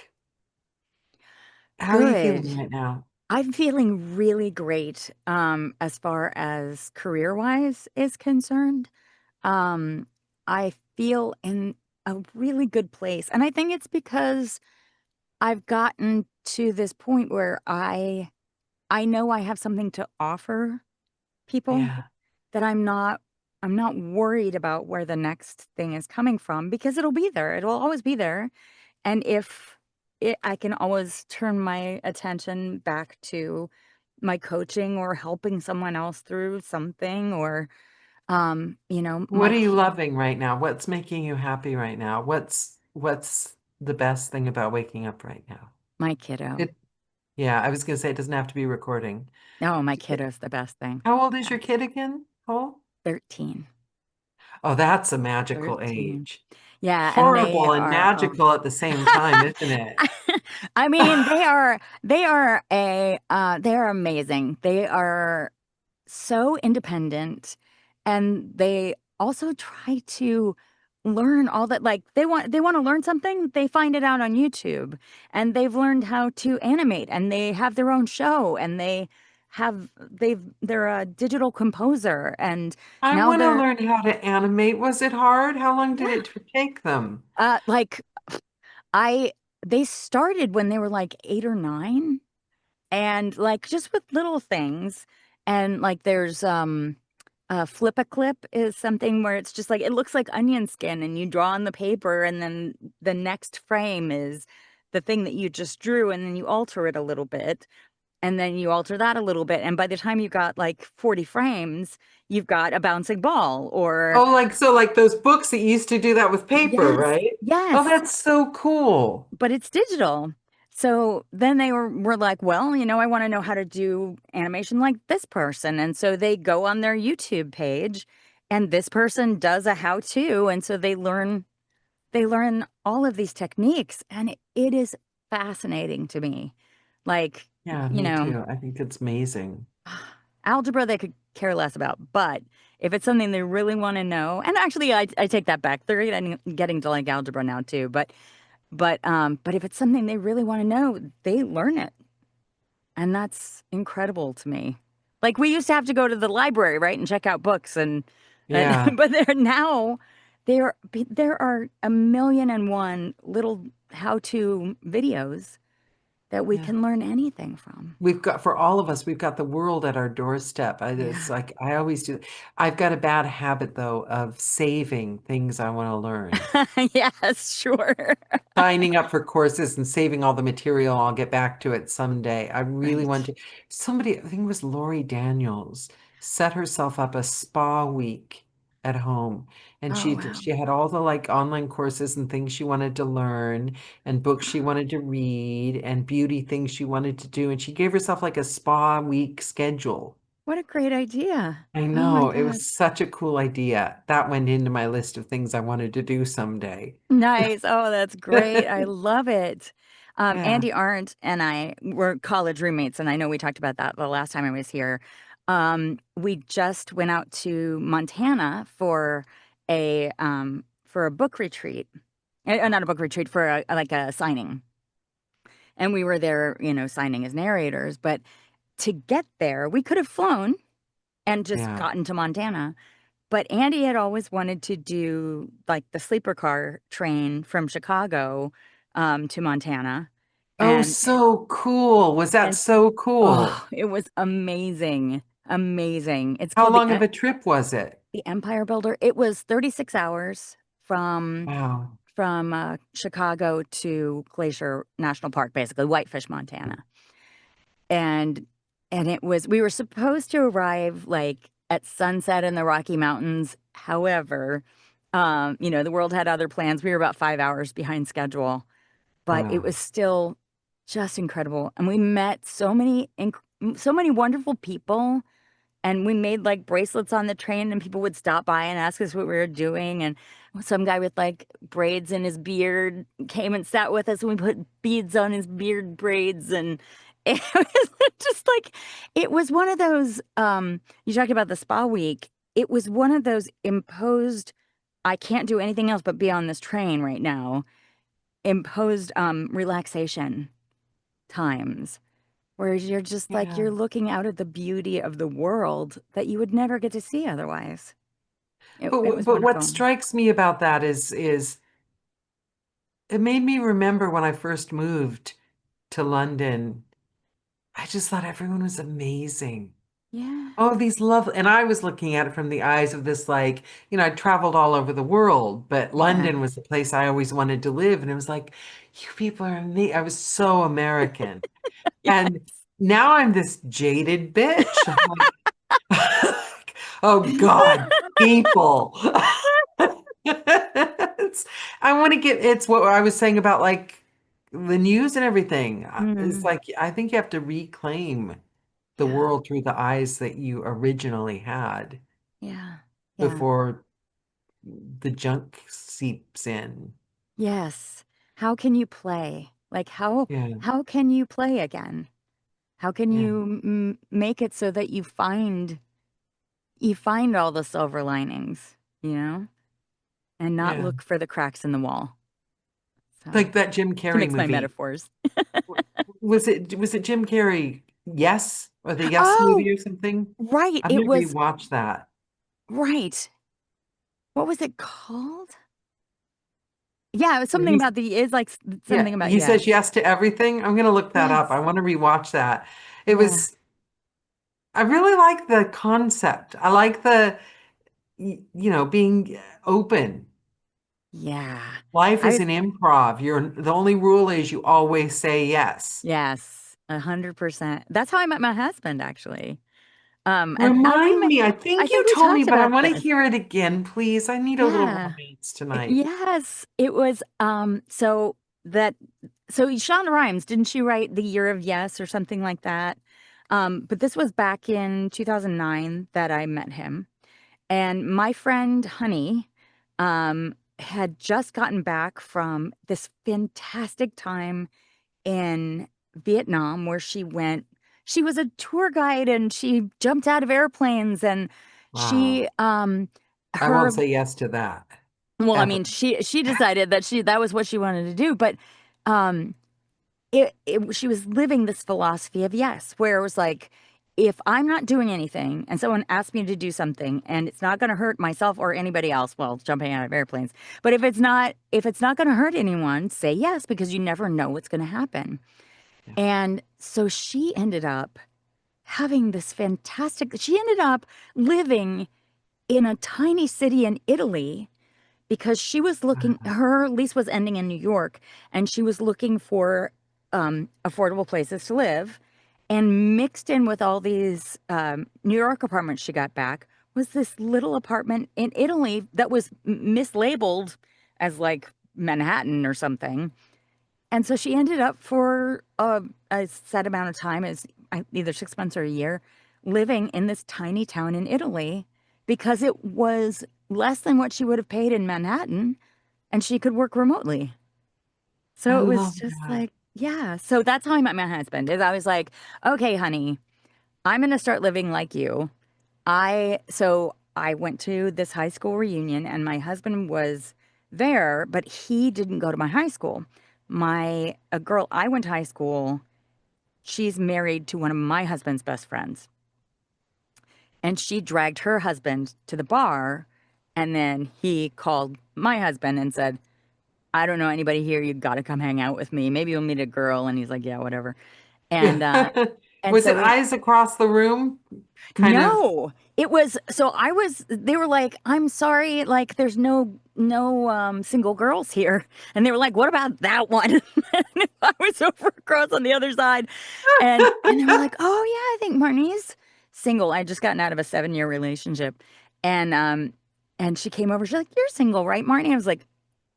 how are you Good. feeling right now? I'm feeling really great, as far as career-wise is concerned. Um, I feel in a really good place, and I think it's because I've gotten to this point where I know I have something to offer people Yeah. that I'm not worried about where the next thing is coming from because it'll be there. It'll always be there. And if I can always turn my attention back to my coaching or helping someone else through something or What are you loving right now? What's making you happy right now? What's the best thing about waking up right now? my kiddo. It, yeah, I was gonna say it doesn't have to be recording. Oh, my kiddo's the best thing. How old is Yeah. your kid again, Cole? 13. Oh, that's a magical 13. age. Yeah, and they Horrible and are magical at the same time, isn't it? I mean, they are amazing. They are so independent and they also try to learn all that like they want to learn something, they find it out on YouTube and they've learned how to animate and they have their own show and they're a digital composer and I now want to they're learn how to animate. Was it hard? How long did yeah, it take them? like I they started when they were like 8 or 9 and like just with little things and like there's flip a clip is something where it's just like it looks like onion skin and you draw on the paper and then the next frame is the thing that you just drew and then you alter it a little bit and then you alter that a little bit and by the time you've got like 40 frames you've got a bouncing ball or Oh, like those books that used to do that with paper, yes, right? Oh, yes, that's so cool. but it's digital. So then were like, well, I want to know how to do animation like this person. And so they go on their YouTube page and this person does a how to. And so they learn all of these techniques and it is fascinating to me. Like, Yeah, you me know, too. I think it's amazing. algebra they could care less about. But if it's something they really want to know, and actually I take that back. They're getting to like algebra now too. But if it's something they really wanna know, they learn it, and that's incredible to me. Like, we used to have to go to the library, right, and check out books and Yeah. but they're now there are a million and one little how-to videos that we Yeah. can learn anything from. We've got, for all of us, we've got the world at our doorstep. It's Yeah. like I always do. I've got a bad habit though of saving things I want to learn. Yes, sure. Signing up for courses and saving all the material. I'll get back to it someday. I really want Right. to. Somebody, I think it was Lori Daniels, set herself up a spa week at home. And Oh, wow. she had all the like online courses and things she wanted to learn and books she wanted to read and beauty things she wanted to do. And she gave herself like a spa week schedule. What a great idea. I Oh my know, it gosh. was such a cool idea. That went into my list of things I wanted to do someday. Nice. Oh, that's great. I love it. Yeah, Andy Arndt and I were college roommates, and I know we talked about that the last time I was here. We just went out to Montana for a book retreat. Not a book retreat, for like a signing. And we were there, signing as narrators. But to get there, we could have flown and just yeah. gotten to Montana. But Andy had always wanted to do like the sleeper car train from Chicago to Montana. Oh, And so cool. Was that and so cool? oh, it was amazing. Amazing. It's How called long of a trip was it? the Empire Builder. It was 36 hours Wow. from Chicago to Glacier National Park, basically Whitefish, Montana. And it was we were supposed to arrive like at sunset in the Rocky Mountains. However, the world had other plans. We were about 5 hours behind schedule, but it Wow. was still just incredible. And we met so many wonderful people, and we made like bracelets on the train, and people would stop by and ask us what we were doing. And some guy with like braids in his beard came and sat with us, and we put beads on his beard braids. And it was just like, it was one of those, you talked about the spa week. It was one of those imposed, I can't do anything else but be on this train right now, imposed relaxation times where you're just like, Yeah. you're looking out at the beauty of the world that you would never get to see otherwise. It was But what wonderful. strikes me about that is it made me remember when I first moved to London. I just thought everyone was amazing. Yeah. Oh, these love, and I was looking at it from the eyes of this, like, I traveled all over the world, but Yeah. London was the place I always wanted to live. And it was like, you people are amazing. I was so American. And now I'm this jaded bitch. I'm like, oh God, people. I want to it's what I was saying about like the news and everything. It's Mm, like, I think you have to reclaim the yeah. world through the eyes that you originally had Yeah. Yeah. before the junk seeps in. Yes. How can you play? Like Yeah, how can you play again? How can yeah, you make it so that you find all the silver linings, you know, and not yeah. look for the cracks in the wall. So, Like that Jim to Carrey mix my movie. metaphors. Was it Jim Carrey? Yes, or the Yes Oh, movie or something? right. I've It never was rewatched that. right. What was it called? Yeah, it was Where something about it's like yeah, something about, he yeah. says yes to everything. I'm gonna look that up. I Yes. want to rewatch that. It Yeah. was, I really like the concept. I like being open. Yeah. Life I is was an improv. The only rule is you always say yes. Yes, 100%. That's how I met my husband, actually. And Remind me. I I think you think we told me, talked but I about want to this. hear it again, please. I need a little Yeah. romance tonight. Yes, it was, that so Shonda Rhimes, didn't she write The Year of Yes or something like that? But this was back in 2009 that I met him. And my friend Honey, had just gotten back from this fantastic time in Vietnam where she was a tour guide and she jumped out of airplanes, and Wow. she I her won't say yes to that well, I ever. mean, she decided that that was what she wanted to do, but um she was living this philosophy of yes, where it was like if I'm not doing anything and someone asks me to do something and it's not going to hurt myself or anybody else, well, jumping out of airplanes, but if it's not going to hurt anyone, say yes because you never know what's going to happen. Yeah. And so she ended up having this fantastic, she ended up living in a tiny city in Italy because she was looking, Wow. her lease was ending in New York and she was looking for affordable places to live. And mixed in with all these New York apartments she got back was this little apartment in Italy that was mislabeled as like Manhattan or something. And so she ended up for a set amount of time, as either 6 months or a year, living in this tiny town in Italy because it was less than what she would have paid in Manhattan and she could work remotely. I So it was love just that. like, yeah. So that's how I met my husband. Is I was like, okay, honey, I'm going to start living like you. I went to this high school reunion and my husband was there, but he didn't go to my high school. My a girl I went to high school, she's married to one of my husband's best friends. And she dragged her husband to the bar and then he called my husband and said, I don't know anybody here. You got to come hang out with me. Maybe you'll meet a girl. And he's like, yeah, whatever. And and Was so it we eyes across the room? Kind of. no, it was so I was they were like, I'm sorry, like there's no single girls here. And they were like, what about that one? And I was over across on the other side. And they were like, oh yeah, I think Marnie's single. I just gotten out of a 7-year relationship. And she came over, she's like, you're single, right, Marnie? I was like,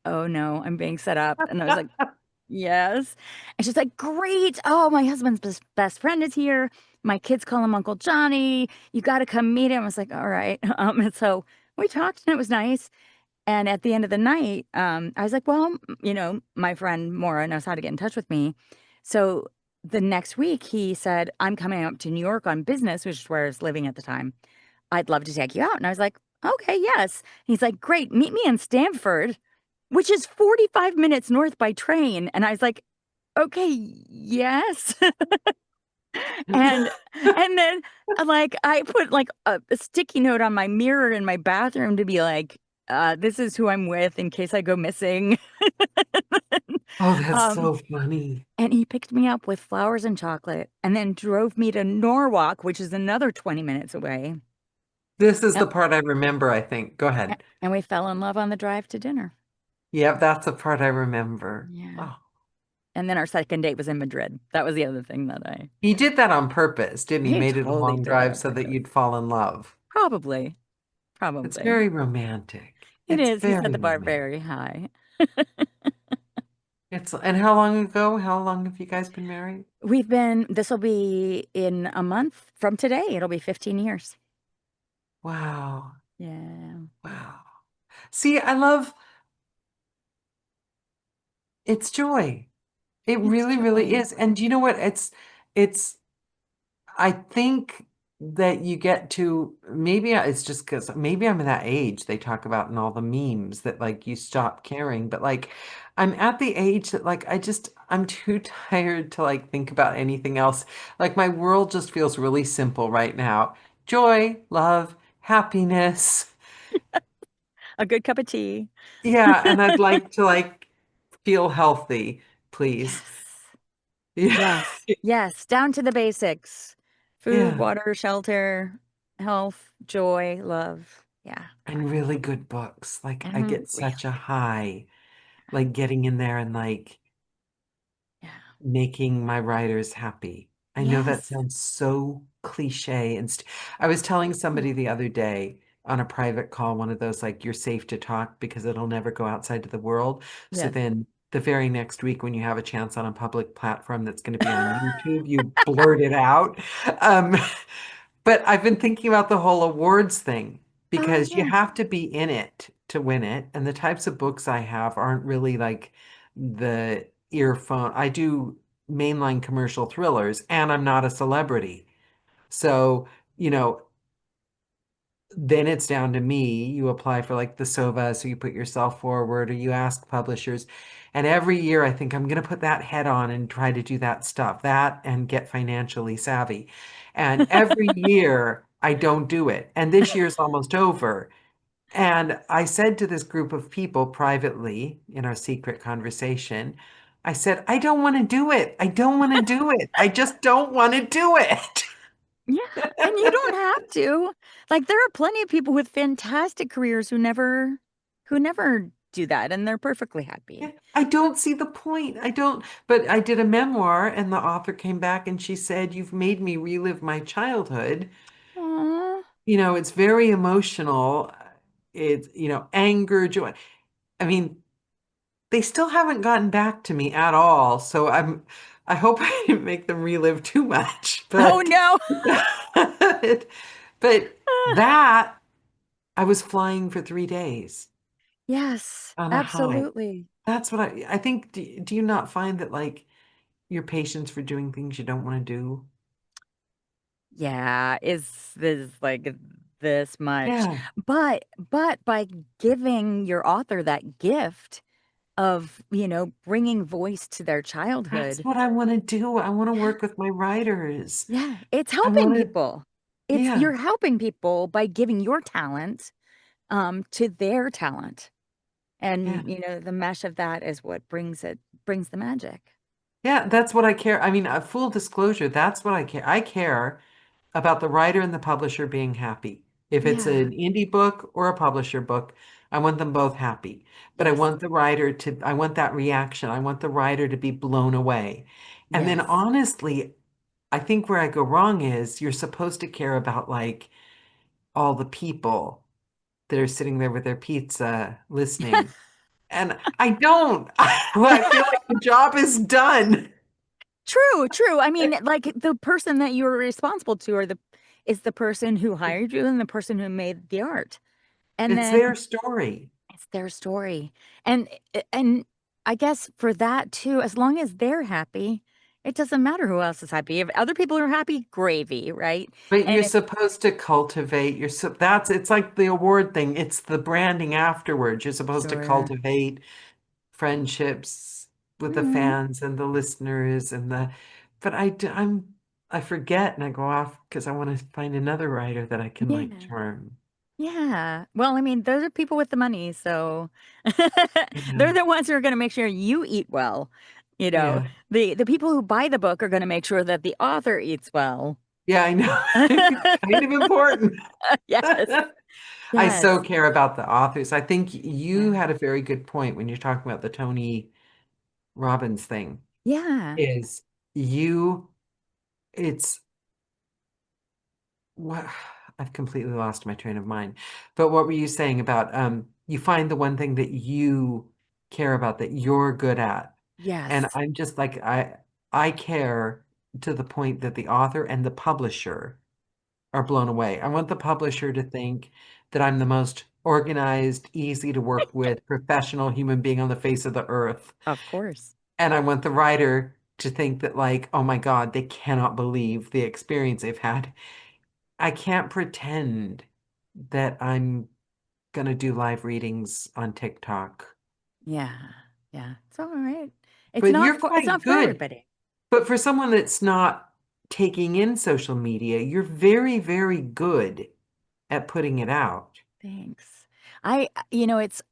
oh no, I'm being set up. And I was like, yes. And she's like, great. Oh, my husband's best friend is here. My kids call him Uncle Johnny. You got to come meet him. I was like, all right. And so we talked and it was nice. And at the end of the night, I was like, well, my friend Maura knows how to get in touch with me. So the next week he said, I'm coming up to New York on business, which is where I was living at the time. I'd love to take you out. And I was like, okay, yes. He's like, great. Meet me in Stamford, which is 45 minutes north by train. And I was like, okay, yes. and and then like I put like a sticky note on my mirror in my bathroom to be like, this is who I'm with in case I go missing. Oh, that's um, so funny. and he picked me up with flowers and chocolate and then drove me to Norwalk, which is another 20 minutes away. This is And, the part I remember, I think. Go ahead. and we fell in love on the drive to dinner. Yep, that's the part I remember. Yeah. Oh, And then our second date was in Madrid. That was the other thing that I he did that on purpose, didn't he? he Made it a totally long did it drive on so that purpose. you'd fall in love. Probably. It's Probably. very romantic. It It's is. He set very the bar romantic. very high. And how long ago? How long have you guys been married? This will be in a month from today. It'll be 15 years. Wow. Yeah. Wow. See, I love it's joy. It It's really, really joy. is. And you know what? It's I think that you get to maybe it's just because maybe I'm in that age they talk about in all the memes that like you stop caring, but like I'm at the age that like I'm too tired to like think about anything else. Like my world just feels really simple right now. Joy, love, happiness. A good cup of tea. Yeah, and I'd like to like feel healthy, please. Yes. Yeah. Yes. Yes. Down to the basics. Food, Yeah. water, shelter, health, joy, love. Yeah. And really good books. Like I And get really, such a high, like getting in there and like yeah. making my writers happy. I know that Yes. sounds so cliche and I was telling Oh, somebody the other day on a private call, one of those like you're safe to talk because it'll never go outside to the world. So yes. then the very next week when you have a chance on a public platform that's going to be on YouTube, you blurt it out. Um, but I've been thinking about the whole awards thing Oh, because you yeah. have to be in it to win it. And the types of books I have aren't really like the earphone. I do mainline commercial thrillers and I'm not a celebrity. So, you know, then it's down to me. You apply for like the SOVA, so you put yourself forward, or you ask publishers. And every year I think I'm going to put that head on and try to do that stuff, that and get financially savvy. And every year I don't do it. And this year's almost over. And I said to this group of people privately in our secret conversation, I said, I don't want to do it. I don't want to do it. I just don't want to do it. Yeah, and you don't have to. Like, there are plenty of people with fantastic careers who never do that, and they're perfectly Yeah, happy. I don't see the point. I don't, but I did a memoir and the author came back and she said, You've made me relive my childhood. Aw. It's very emotional. It's, anger, joy. I mean, they still haven't gotten back to me at all. So I hope I didn't make them relive too much, Oh, but, no. but that I was flying for 3 days Yes, on a high. absolutely. That's what I think. Do you not find that like your patience for doing things you don't want to do? Yeah, is this like this much? Yeah, But by giving your author that gift of, bringing voice to their that's childhood. what I want to do. I want to Yeah. work with my writers. Yeah, it's I helping want to, people. It's yeah, you're helping people by giving your talent to their talent. yeah, And, the mesh of that is what brings the magic. yeah. That's what I care. I mean, full disclosure, that's what I care. I care about the writer and the publisher being happy. If it's Yeah. an indie book or a publisher book, I want them both happy. But Yes. I want that reaction. I want the writer to be blown away. And then Yes. honestly, I think where I go wrong is you're supposed to care about like all the people that are sitting there with their pizza listening. And I don't. I feel like the job is done. True, true. I mean, like, the person that you're responsible to is the person who hired you and the person who made the art. And It's then their story. it's their story. And I guess for that too, as long as they're happy, it doesn't matter who else is happy. If other people are happy, gravy, right? But And you're if supposed to cultivate that's it's like the award thing. It's the branding afterwards. You're supposed to Sure. cultivate friendships with the Mhm. fans and the listeners and but I forget and I go off because I want to find another writer that I can like Yeah. charm. Yeah. Well, I mean, those are people with the money, so Yeah. they're the ones who are gonna make sure you eat well. You know, Yeah. the people who buy the book are gonna make sure that the author eats well. Yeah, I know. It's kind of important. Yes. I so Yes. care about the authors. I think you Yeah. had a very good point when you're talking about the Tony Robbins thing. Yeah. Is you it's what I've completely lost my train of mind. But what were you saying about you find the one thing that you care about that you're good at? And Yes. I'm just like I care to the point that the author and the publisher are blown away. I want the publisher to think that I'm the most organized, easy to work with, professional human being on the face of the earth. Of course. And I want the writer to think that, like, oh my God, they cannot believe the experience they've had. I can't pretend that I'm gonna do live readings on TikTok. Yeah. Yeah. It's all right. It's But not you're for it's quite not for good. everybody. But for someone that's not taking in social media, you're very, very good at putting it out. Thanks. I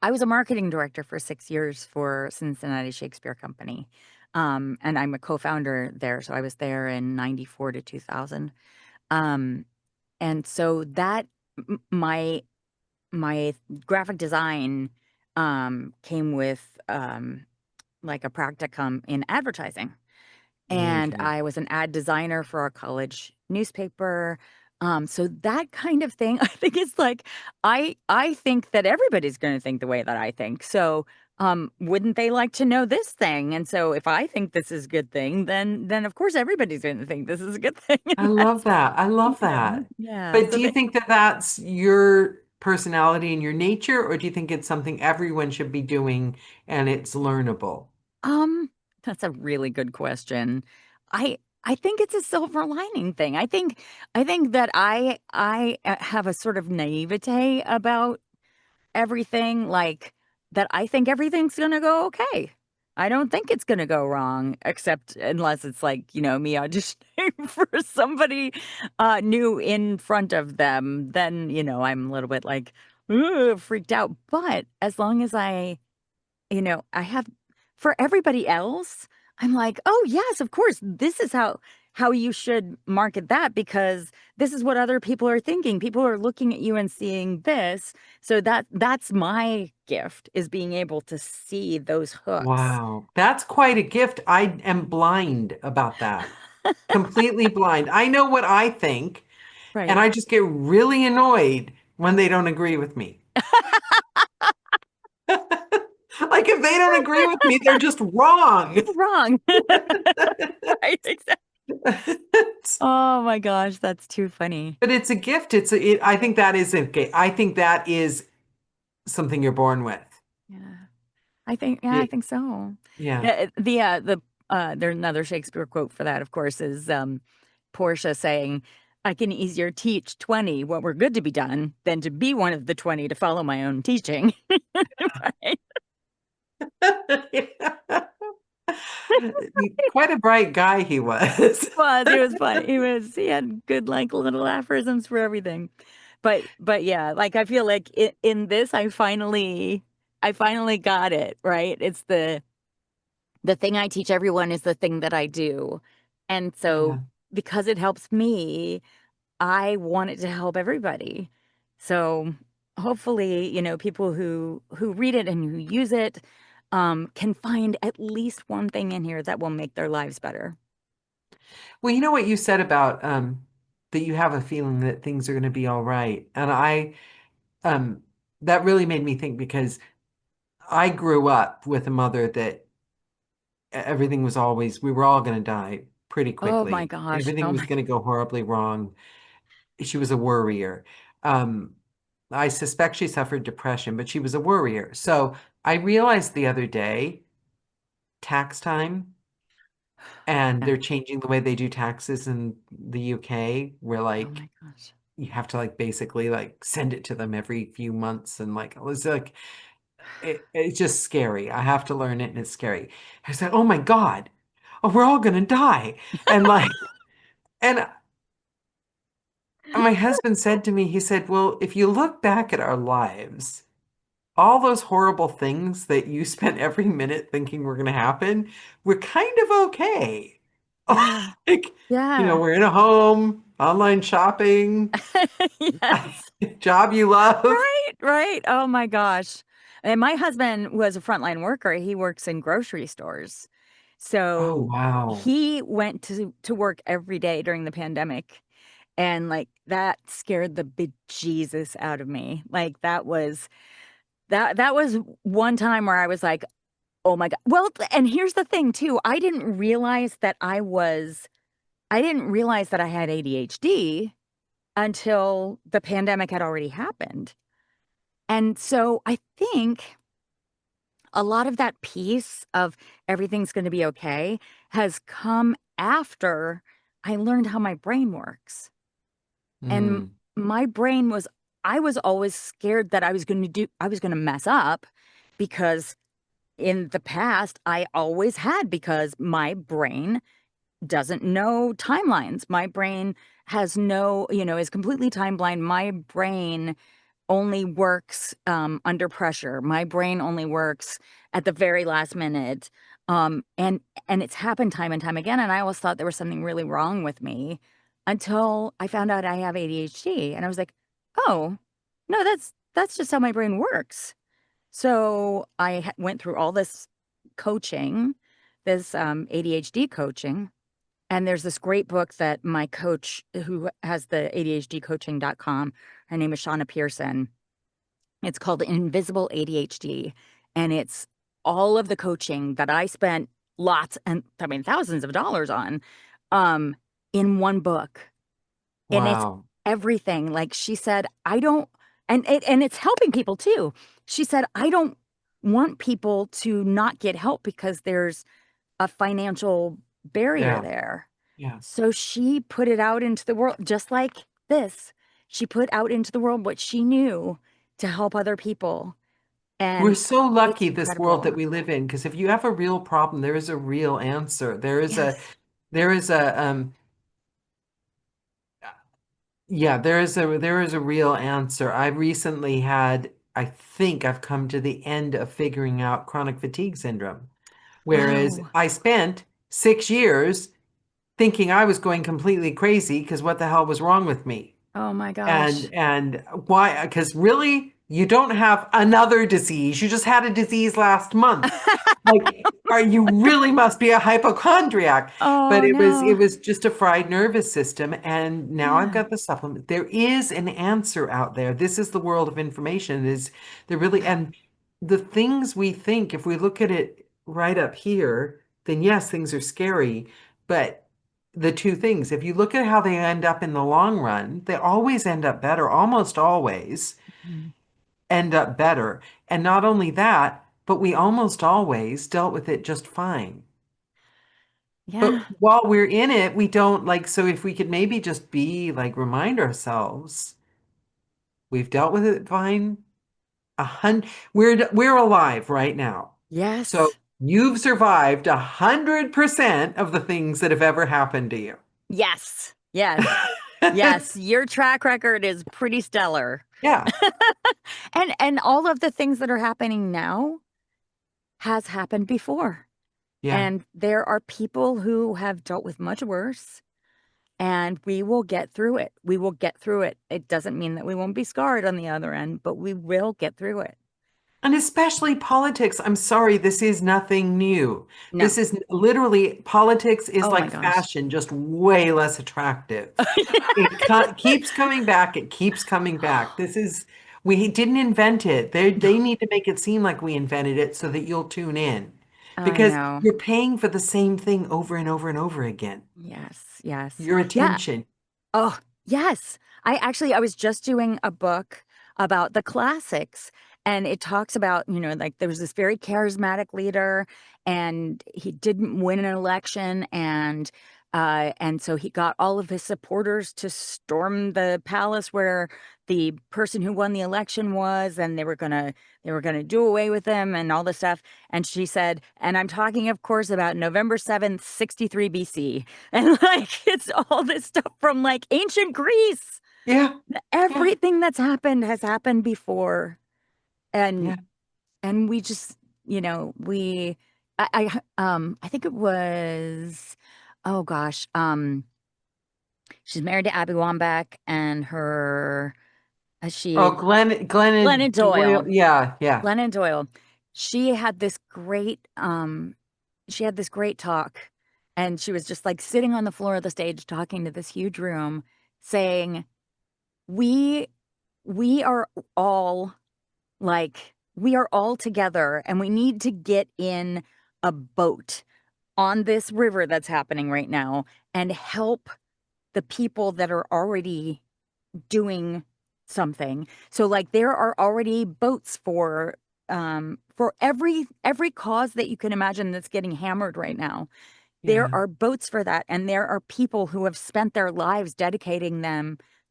was a marketing director for 6 years for Cincinnati Shakespeare Company. And I'm a co-founder there, so I was there in 94 to 2000. Um, and so that my graphic design came with like a practicum in advertising. And Okay. I was an ad designer for our college newspaper. So that kind of thing, I think it's like I think that everybody's going to think the way that I think. So wouldn't they like to know this thing? And so if I think this is a good thing, then of course everybody's going to think this is a good thing. I love that. I love Yeah. that. Yeah. But So do you they think that that's your personality and your nature, or do you think it's something everyone should be doing and it's learnable? um that's a really good question. I think it's a silver lining thing. I think that I have a sort of naivete about everything, like, that I think everything's gonna go okay. I don't think it's gonna go wrong, except unless it's like, me auditioning for somebody, new in front of them, then, I'm a little bit like, "Ugh," freaked out, but as long as I have for everybody else, I'm like, "Oh, yes, of course, this is how you should market that because this is what other people are thinking. People are looking at you and seeing this." So that's my gift is being able to see those hooks. Wow, that's quite a gift. I am blind about that. Completely blind. I know what I think, and Right. I just get really annoyed when they don't agree with me. Like if they don't agree with me, they're just wrong. Wrong. Right, exactly. Oh my gosh, that's too funny. But it's a gift. I think that is a gift. I think that is something you're born with. Yeah. I It- think so. yeah. Yeah, there's another Shakespeare quote for that, of course, is, Portia saying, "I can easier teach 20 what were good to be done than to be one of the 20 to follow my own teaching." Right? Quite a bright guy he was. He was funny. He had good, like, little aphorisms for everything. But yeah, like, I feel like in this, I finally got it, right? It's the thing I teach everyone is the thing that I do. And so Yeah. because it helps me, I want it to help everybody. So hopefully, people who read it and who use it can find at least one thing in here that will make their lives better. Well, you know what you said about that you have a feeling that things are going to be all right. And um that really made me think because I grew up with a mother that everything was always we were all going to die pretty Oh my quickly. gosh. Everything Oh was my. going to go horribly wrong. She was a worrier. Um I suspect she suffered depression, but she was a worrier. So I realized the other day, tax time, and Yeah. they're changing the way they do taxes in the UK, where Oh like my gosh. you have to like basically like send it to them every few months and like it was like it's just scary. I have to learn it and it's scary. I said, "Oh my God. Oh, we're all gonna die." And like and my husband said to me, he said, "Well, if you look back at our lives, all those horrible things that you spent every minute thinking were gonna happen, we're kind of okay." Yeah. Like, Yeah. we're in a home, online shopping, Yes. job you love. Right, right. Oh my gosh. And my husband was a frontline worker. He works in grocery stores. Oh, So wow. he went to work every day during the pandemic. And like that scared the bejesus out of me. Like that was one time where I was like, oh my God. Well, and here's the thing too. I didn't realize that I had ADHD until the pandemic had already happened. And so I think a lot of that piece of everything's going to be okay has come after I learned how my brain works. And Mm, my brain was, I was always scared that I was going to mess up because in the past I always had because my brain doesn't know timelines. My brain has is completely time blind. My brain only works, under pressure. My brain only works at the very last minute. And it's happened time and time again, and I always thought there was something really wrong with me until I found out I have ADHD, and I was like, "Oh, no, that's just how my brain works." So I went through all this coaching, this, ADHD coaching, and there's this great book that my coach who has the ADHDcoaching.com, her name is Shauna Pearson. It's called Invisible ADHD, and it's all of the coaching that I spent lots and I mean thousands of dollars on, um, in one book. And it's wow. everything. Like she said, I don't and it's helping people too. She said, I don't want people to not get help because there's a financial barrier Yeah. there. Yeah. So she put it out into the world, just like this. She put out into the world what she knew to help other people. We're And so it's lucky this world incredible. that we live in, because if you have a real problem, there is a real answer. Yes. There is a yeah, there is a real answer. I recently had, I think I've come to the end of figuring out chronic fatigue syndrome. Whereas Wow. I spent 6 years thinking I was going completely crazy because what the hell was wrong with me? Oh my gosh. And why? Because really, you don't have another disease. You just had a disease last month. Like, you really must be a hypochondriac. But Oh it no. was just a fried nervous system. And now I've Yeah. got the supplement. There is an answer out there. This is the world of information. Is there really? And the things we think, if we look at it right up here, then yes, things are scary. But the two things, if you look at how they end up in the long run, they always end up better, almost always Mhm. end up better. And not only that, but we almost always dealt with it just fine. But Yeah. while we're in it, we don't like, so if we could maybe just be like, remind ourselves, we've dealt with it fine. We're alive right now. So Yes. you've survived 100% of the things that have ever happened to you. Yes. Yes. Yes. Your track record is pretty stellar. Yeah, And all of the things that are happening now has happened before. yeah. And there are people who have dealt with much worse, and we will get through it. We will get through it. It doesn't mean that we won't be scarred on the other end, but we will get through it. And especially politics. I'm sorry, this is nothing new. No. This is literally, politics is Oh my like gosh. fashion, just way less attractive. Keeps coming back. It keeps coming back. We didn't invent it. They No. need to make it seem like we invented it so that you'll tune in I because know. you're paying for the same thing over and over and over again. Yes. Yes. Your Yeah. attention. Oh, yes. I was just doing a book about the classics, and it talks about, like there was this very charismatic leader, and he didn't win an election, and so he got all of his supporters to storm the palace where the person who won the election was, and they were gonna do away with him and all this stuff. And she said, and I'm talking, of course, about November 7th, 63 BC. And like it's all this stuff from like ancient Greece. Yeah, yeah, Everything that's happened has happened before. And yeah. and we just, we I think it was, oh gosh, she's married to Abby Wambach, and her Oh, she Glennon Glennon Doyle. Doyle. Yeah, yeah. Glennon Doyle. She had this great talk, and she was just like sitting on the floor of the stage talking to this huge room, saying, "We we are all we are all together, and we need to get in a boat on this river that's happening right now and help the people that are already doing something." So like there are already boats for every cause that you can imagine that's getting hammered right now. There Yeah. are boats for that, and there are people who have spent their lives dedicating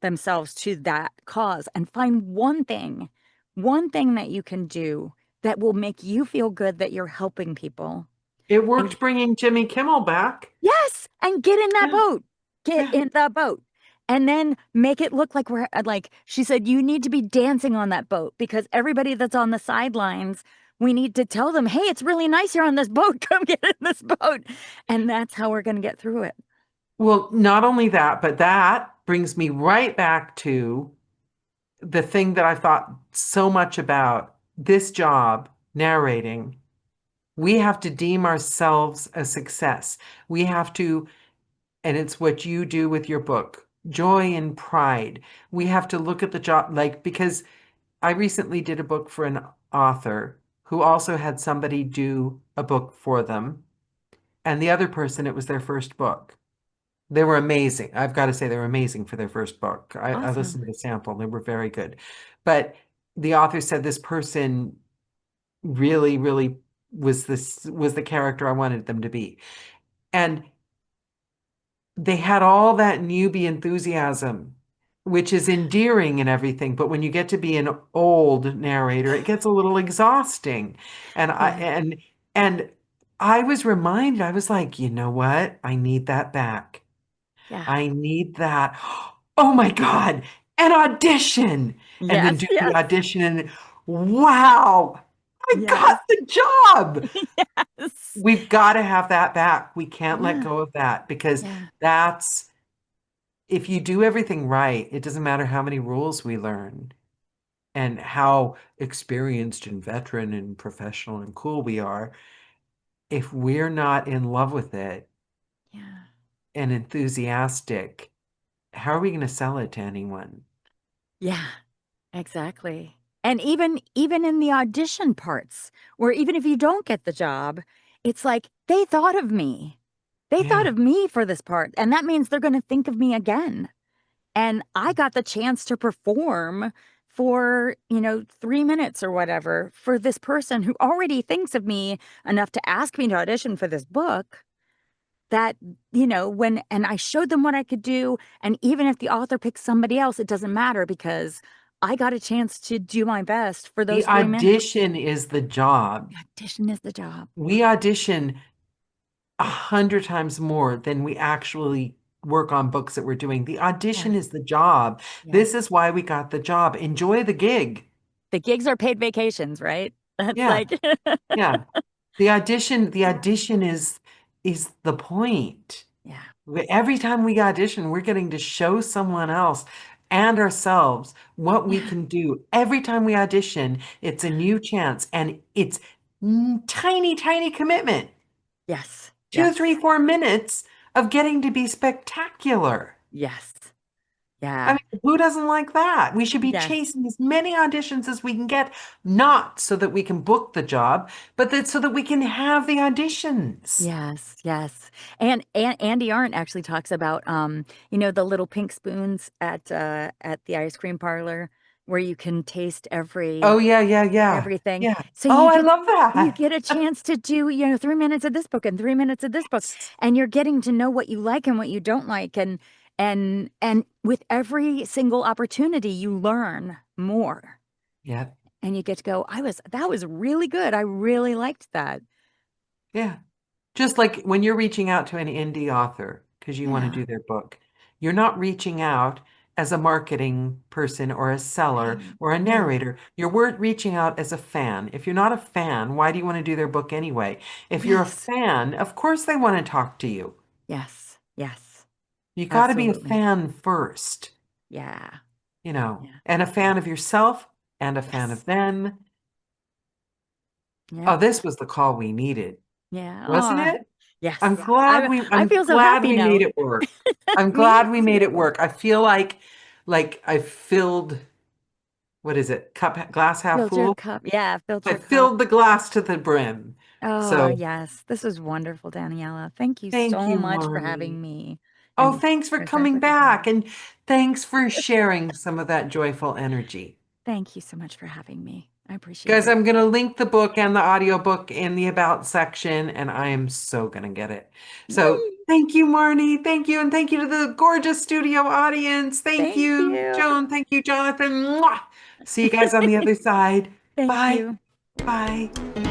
themselves to that cause. And find one thing that you can do that will make you feel good that you're helping people. It And worked bringing Jimmy Kimmel back. yes, and get in that Yeah, boat. Get yeah. in the boat. And then make it look like we're like she said, you need to be dancing on that boat because everybody that's on the sidelines, we need to tell them, hey, it's really nice here on this boat. Come get in this boat. And that's how we're going to get through it. Well, not only that, but that brings me right back to the thing that I thought so much about this job, narrating. We have to deem ourselves a success. We have to, and it's what you do with your book, joy and pride. We have to look at the job, like, because I recently did a book for an author who also had somebody do a book for them. And the other person, it was their first book. They were amazing. I've got to say, they were amazing for their first book. I listened Awesome. to the sample, they were very good. But the author said this person really, really was the character I wanted them to be. And they had all that newbie enthusiasm, which is endearing and everything. But when you get to be an old narrator, it gets a little exhausting. And I Yeah. and and I was reminded, I was like, you know what? I need that back. Yeah. I need that. Oh my God, an audition. And then Yes, do the yes, audition and wow, I got yes, the job. yes. We've got to have that back. We can't let Yeah, go of that because yeah, that's if you do everything right, it doesn't matter how many rules we learn and how experienced and veteran and professional and cool we are. If we're not in love with it yeah, and enthusiastic, how are we going to sell it to anyone? yeah, exactly. And even in the audition parts, where even if you don't get the job, it's like, "They thought of me. They thought Yeah. of me for this part, and that means they're gonna think of me again." And I got the chance to perform for, 3 minutes or whatever for this person who already thinks of me enough to ask me to audition for this book that, when and I showed them what I could do, and even if the author picks somebody else, it doesn't matter because I got a chance to do my best for The those 3 minutes. audition is the job. The audition is the job. We audition 100 times more than we actually work on books that we're doing. The audition Yes, is the job. yes. This is why we got the job. Enjoy the gig. The gigs are paid vacations, right? That's Yeah, like yeah. The audition is the point. Yeah, Every time we audition, we're getting to show someone else and ourselves what we yeah, can do. Every time we audition, it's a new chance and it's tiny, tiny commitment. yes, 2, 3, yes, 4 minutes of getting to be spectacular. yes. I Yeah, mean, who doesn't like that? We should be yes. chasing as many auditions as we can get, not so that we can book the job, but that so that we can have the auditions. Yes, yes. And Andy Arndt actually talks about, the little pink spoons at the ice cream parlor where you can taste Oh yeah, yeah, yeah. everything. Yeah. So Oh, I love you that. get a chance to do, 3 minutes of this book and 3 minutes of this book, Yes. and you're getting to know what you like and what you don't like, and with every single opportunity, you learn more, Yeah. and you get to go, that was really good. I really liked that." Yeah. Just like when you're reaching out to an indie author because you want to Yeah, do their book, you're not reaching out as a marketing person or a seller right. or a Yeah. narrator. You're reaching out as a fan. If you're not a fan, why do you want to do their book anyway? If you're a Yes. fan, of course they want to talk to you. Yes, yes, You got to be a absolutely. fan first, Yeah, yeah, and a fan of yourself and a fan yes, of them. yep, Oh, this was the call we needed, yeah, wasn't aw, it? yes. I I'm feel so glad happy we made now. it work. I'm Me glad we made it too. work. I feel like I filled, what is it? Glass half Filled your full? cup. Yeah, filled I your cup. filled the glass to the brim. Oh, So yes. This was wonderful, Daniela. Thank you thank so you, much for Marnie. having me Oh, and thanks for for that coming book with me. back and thanks for sharing some of that joyful energy. Thank you so much for having me. I appreciate Guys, it. I'm going to link the book and the audiobook in the about section, and I am so going to get it. So Yay! thank you, Marnie. Thank you. And thank you to the gorgeous studio audience. Thank Thank you, you. Joan. Thank you, Jonathan. Mwah! See you guys on the other side. Thank Bye. you. Bye.